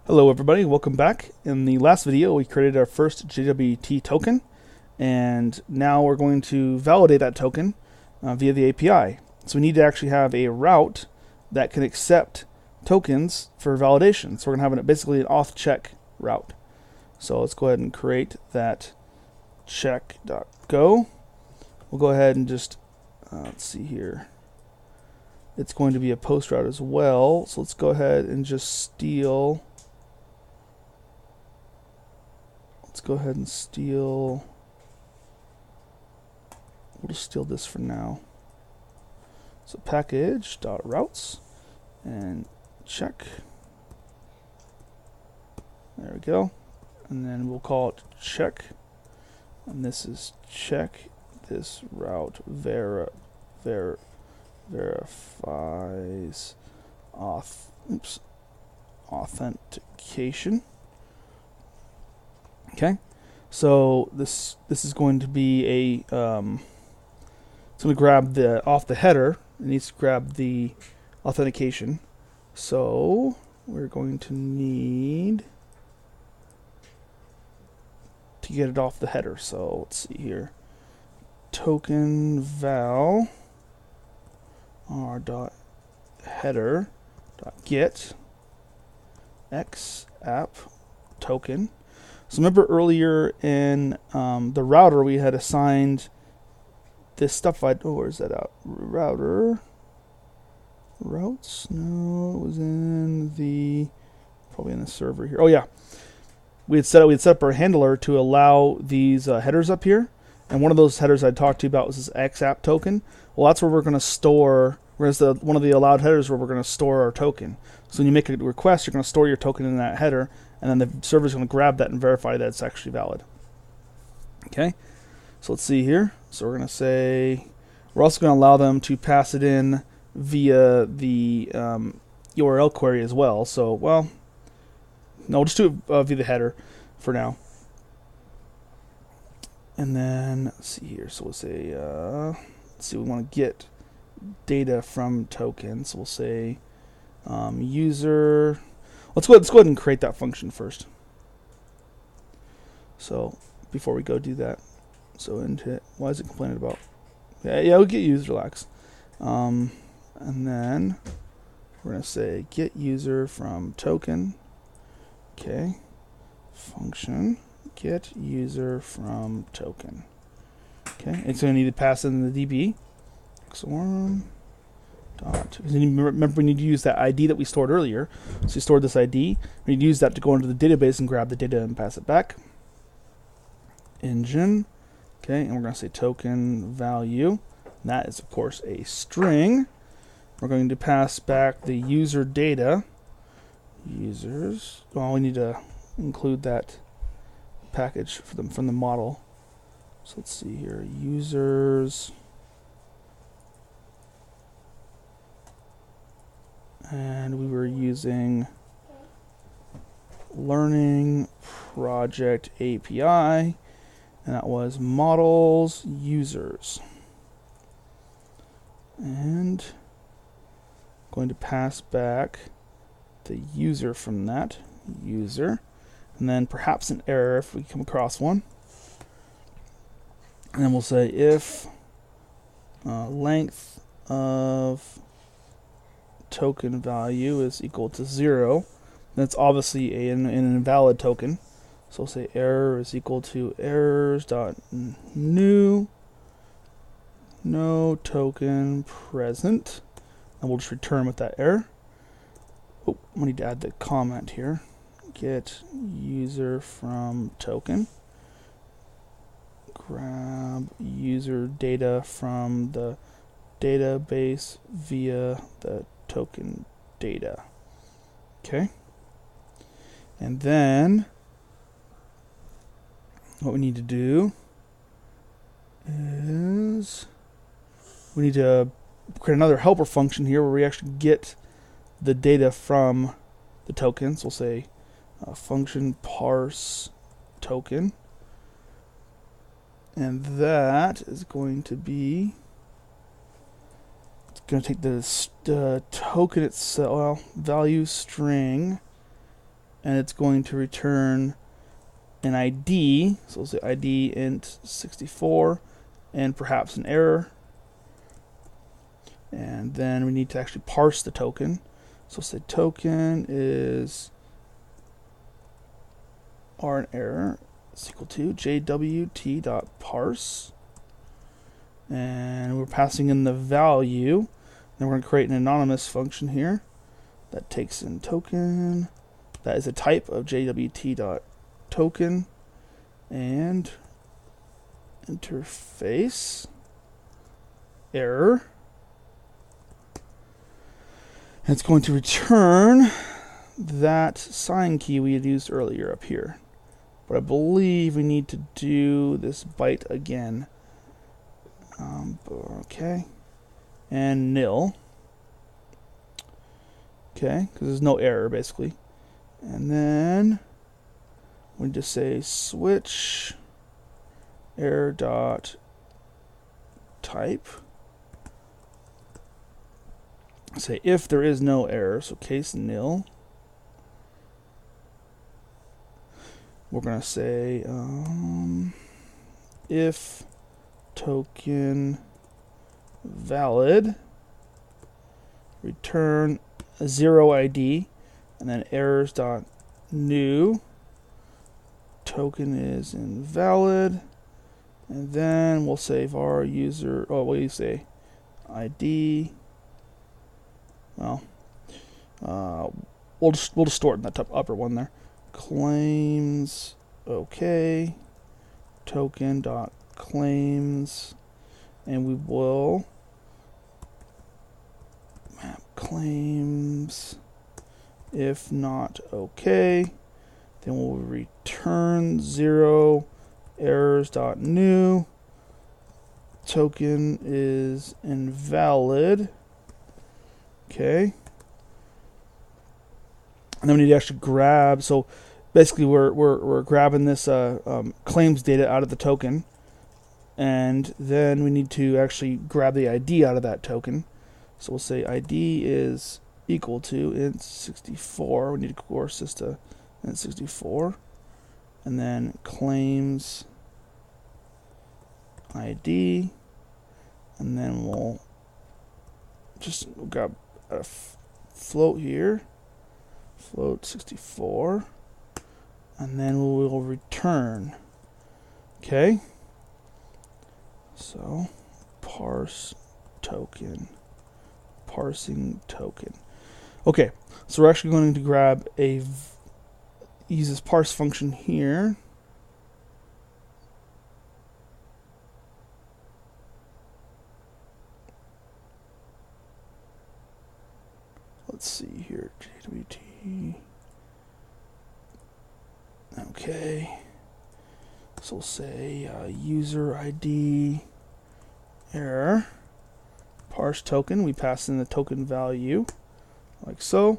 Hello everybody, welcome back. In the last video we created our first JWT token, and now we're going to validate that token via the API. So we need to actually have a route that can accept tokens for validation. So we're going to have basically an auth check route. So let's go ahead and create that check.go. We'll go ahead and just, let's see here. It's going to be a post route as well. So let's go ahead and just steal. Let's go ahead and steal. We'll just steal this for now. So package.routes and check. There we go. And then we'll call it check. And this is check this route verifies authentication. Okay, so this is going to be a it's going to grab the off the header. It needs to grab the authentication. So we're going to need to get it off the header. So let's see here. Token val r dot header dot get x app token. So remember earlier in the router we had assigned this stuff. Where's that out? Routes? No, it was in the probably in the server here. Oh yeah, we had set up our handler to allow these headers up here, and one of those headers I talked to you about was this X app token. Well, that's where we're going to store. Whereas one of the allowed headers where we're going to store our token. So when you make a request, you're going to store your token in that header, and then the server is going to grab that and verify that it's actually valid. Okay, so let's see here. So we're going to say, we're also going to allow them to pass it in via the URL query as well. So, well, no, we'll just do it via the header for now. And then, let's see here. So we'll say, let's see, we want to get data from tokens. So we'll say user. Let's go ahead and create that function first. So before we go do that, so into why is it complaining about? Yeah, we'll get user, relax. And then we're gonna say get user from token. Okay, function get user from token. Okay, it's gonna need to pass in the DB. Remember, we need to use that ID that we stored earlier. So we stored this ID. We need to use that to go into the database and grab the data and pass it back. Engine. Okay, and we're going to say token value. And that is, of course, a string. We're going to pass back the user data. Users. Well, we need to include that package for them from the model. So let's see here. Users. And we were using learning project API, and that was models users. And going to pass back the user from that user, and then perhaps an error if we come across one. And then we'll say if length of token value is equal to 0, that's obviously an invalid token. So we'll say error is equal to errors.new no token present, and we'll just return with that error. Oh, we need to add the comment here. Get user from token. Grab user data from the database via the token data. Okay, and then what we need to do is we need to create another helper function here where we actually get the data from the tokens. We'll say function parse token, and that is going to be going to take the token itself, value string, and it's going to return an ID. So we'll say ID int 64 and perhaps an error. And then we need to actually parse the token. So say token is or an error is equal to JWT.parse. And we're passing in the value. Then we're going to create an anonymous function here that takes in token. That is a type of JWT.token and interface error. And it's going to return that sign key we had used earlier up here. But I believe we need to do this byte again. Okay. And nil. Okay, because there's no error basically. And then we just say switch error dot type. Say if there is no error, so case nil. We're going to say if token valid, return a 0 ID, and then errors dot new token is invalid, and then we'll save our user. Oh, what do you say? ID. Well, we'll just store it in that top upper one there. Claims, okay. Token dot claims, and we will map claims. If not okay, then we'll return 0 errors dot new. Token is invalid. Okay. And then we need to actually grab. So basically, we're grabbing this claims data out of the token, and then we need to actually grab the ID out of that token. So we'll say ID is equal to int 64. We need to coerce this to int 64, and then claims ID, and then we'll just grab a float here, float 64, and then we will return. Okay, so parse token, parsing token. Okay, so we're actually going to grab use this parse function here. Let's see here, JWT. Okay, so we'll say user ID error, parse token. We pass in the token value, like so.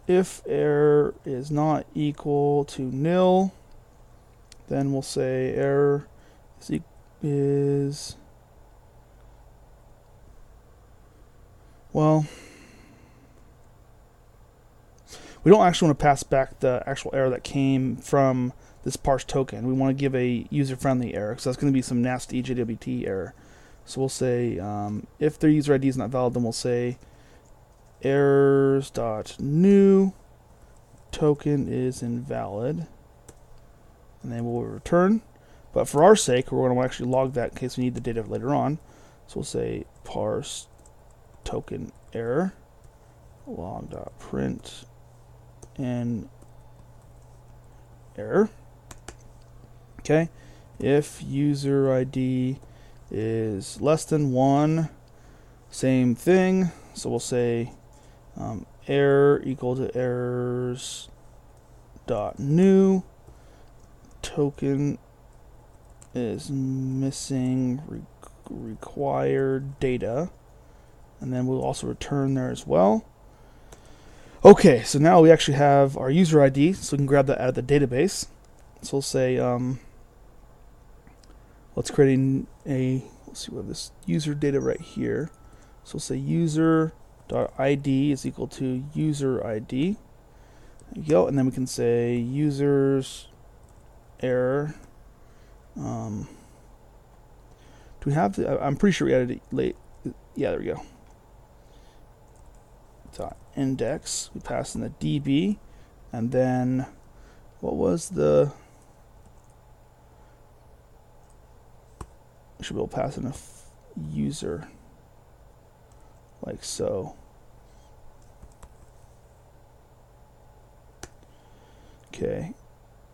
If error is not equal to nil, then we'll say error is well. We don't actually want to pass back the actual error that came from this parse token. We want to give a user-friendly error, because that's going to be some nasty JWT error. So we'll say if their user ID is not valid, then we'll say errors.new token is invalid, and then we'll return. But for our sake, we're going to actually log that in case we need the data later on. So we'll say parse token error log.print and error. Okay, if user ID is less than 1, same thing. So we'll say error equal to errors dot new token is missing required data, and then we'll also return there as well. Okay, so now we actually have our user ID, so we can grab that out of the database. So we'll say, let's create let's see, we have this user data right here. So we'll say user.id is equal to user ID, There you go. And then we can say users error. Do we have the, I'm pretty sure we added it late. Yeah, there we go. Dot index. We pass in the DB. And then what was the, we should be able to pass in a user like so. Okay,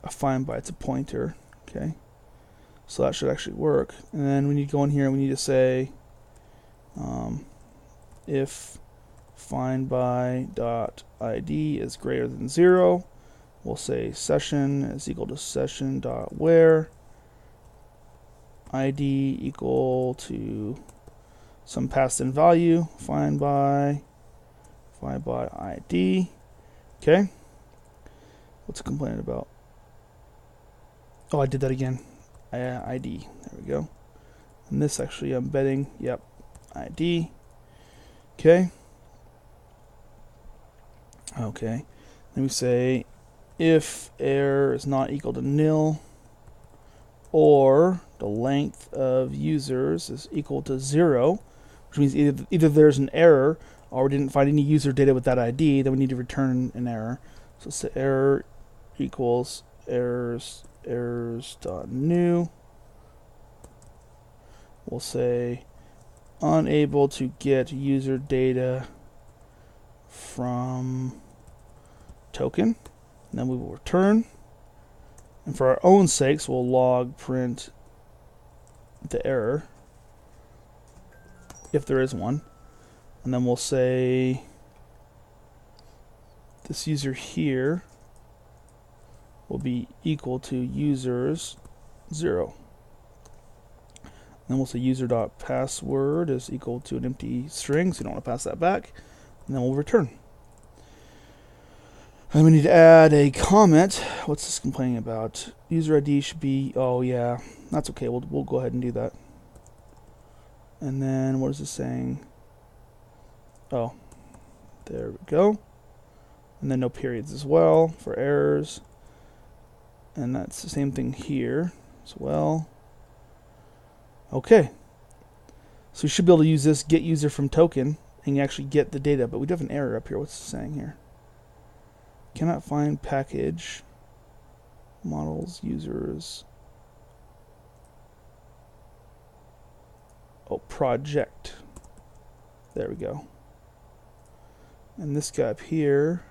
a find by, it's a pointer. Okay, so that should actually work. And then we need to go in here and we need to say if find by dot ID is greater than 0, we'll say session is equal to session dot where ID equal to some passed in value, find by ID. Okay, what's it complaining about? Oh, I did that again. ID. There we go. And this actually I'm betting, yep, ID. Okay. Okay. Then we say if error is not equal to nil, or the length of users is equal to 0, which means either there's an error or we didn't find any user data with that ID, then we need to return an error. So say error equals errors.new. We'll say unable to get user data from token. And then we will return. And for our own sakes, we'll log print the error, if there is one. And then we'll say this user here will be equal to users 0. And then we'll say user.password is equal to an empty string, so you don't want to pass that back. And then we'll return. And we need to add a comment. What's this complaining about? User ID should be, oh yeah, that's okay. We'll go ahead and do that. And then what is this saying? Oh, there we go. And then no periods as well for errors. And that's the same thing here as well. Okay. So we should be able to use this get user from token and actually get the data, but we do have an error up here. What's it saying here? Cannot find package models users. Oh, project. There we go. And this guy up here,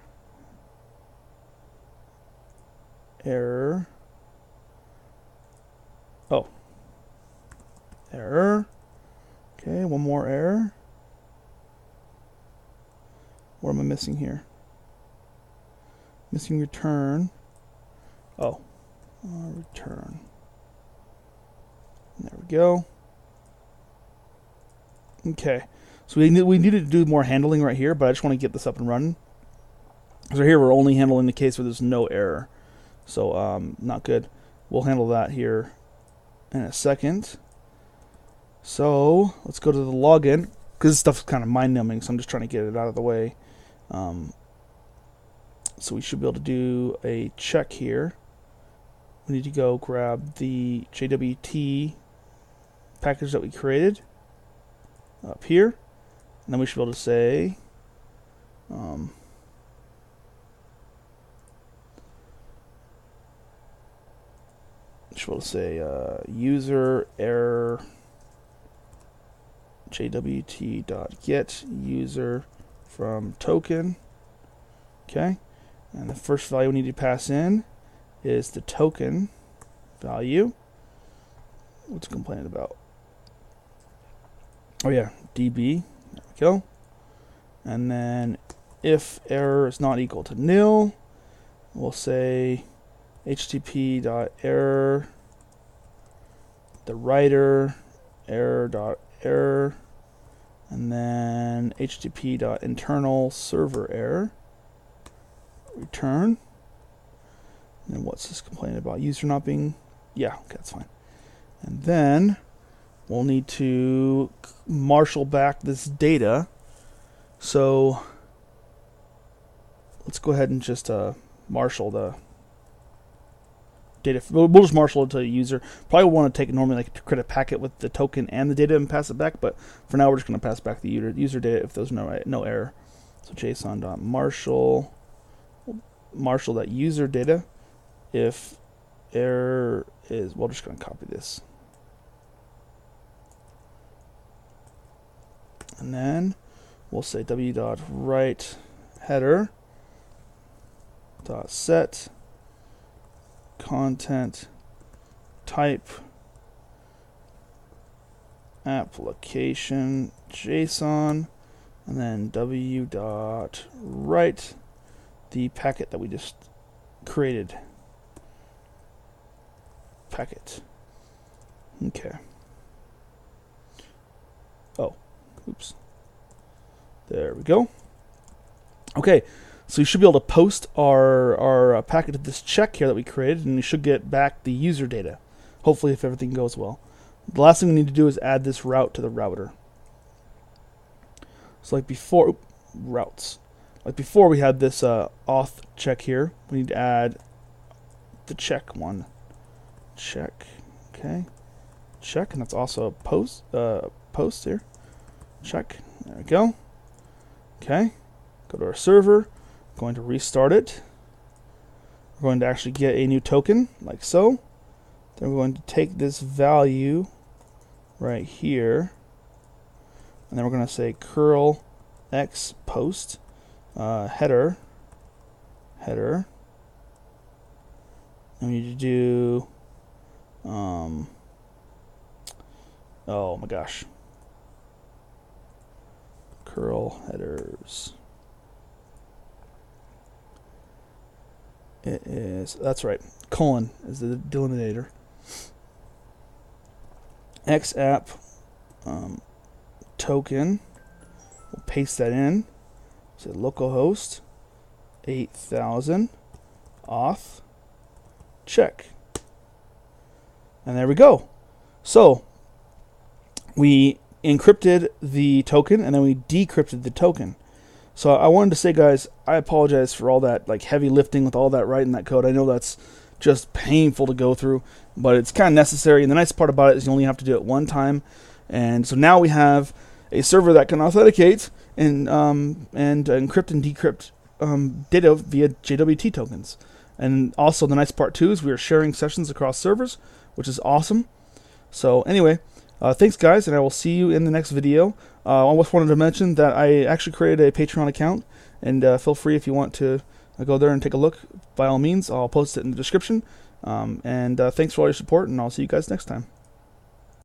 error. Oh, error. Okay, one more error. What am I missing here? Missing return. Oh, return. There we go. Okay, so we needed to do more handling right here, but I just want to get this up and running. So here we're only handling the case where there's no error. So not good. We'll handle that here in a second. So let's go to the login, because this stuff's kind of mind-numbing, so I'm just trying to get it out of the way. So we should be able to do a check here. We need to go grab the JWT package that we created up here, and then we should be able to say user error JWT.get user from token. Okay, and the first value we need to pass in is the token value. What's it complaining about? Oh yeah, DB. There we go. And then if error is not equal to nil, we'll say http.error the writer error.error, and then http.internal server error return. And then what's this complaining about? User not being, yeah, okay, that's fine. And then we'll need to marshal back this data. So let's go ahead and just marshal the data. We'll just marshal it to a user. Probably want to take it normally like to create a packet with the token and the data and pass it back, but for now we're just going to pass back the user data if there's no error. So JSON.marshal marshal that user data. If error is, we're just going to copy this. And then we'll say w.write header .set content type application JSON, and then w.write the packet that we just created. Packet. Okay. Oh, oops. There we go. Okay, so you should be able to post our packet to this check here that we created, and you should get back the user data, hopefully if everything goes well. The last thing we need to do is add this route to the router. So like before, routes. Like before we had this auth check here, we need to add the check one. Check, okay. Check, and that's also a post here. Check, there we go. Okay, go to our server, going to restart it. We're going to actually get a new token, like so. Then we're going to take this value right here, and then we're going to say curl x post header, and we need to do oh my gosh, curl headers. It is, that's right, colon is the delimiter. XApp token, we'll paste that in. So localhost 8000 auth check. And there we go. So we encrypted the token and then we decrypted the token. So I wanted to say, guys, I apologize for all that like heavy lifting with all that writing that code. I know that's just painful to go through, but it's kind of necessary. And the nice part about it is you only have to do it one time. And so now we have a server that can authenticate and encrypt and decrypt data via JWT tokens. And also the nice part too is we are sharing sessions across servers, which is awesome. So anyway, thanks guys, and I will see you in the next video. I just wanted to mention that I actually created a Patreon account, and feel free if you want to go there and take a look. By all means, I'll post it in the description. And thanks for all your support, and I'll see you guys next time.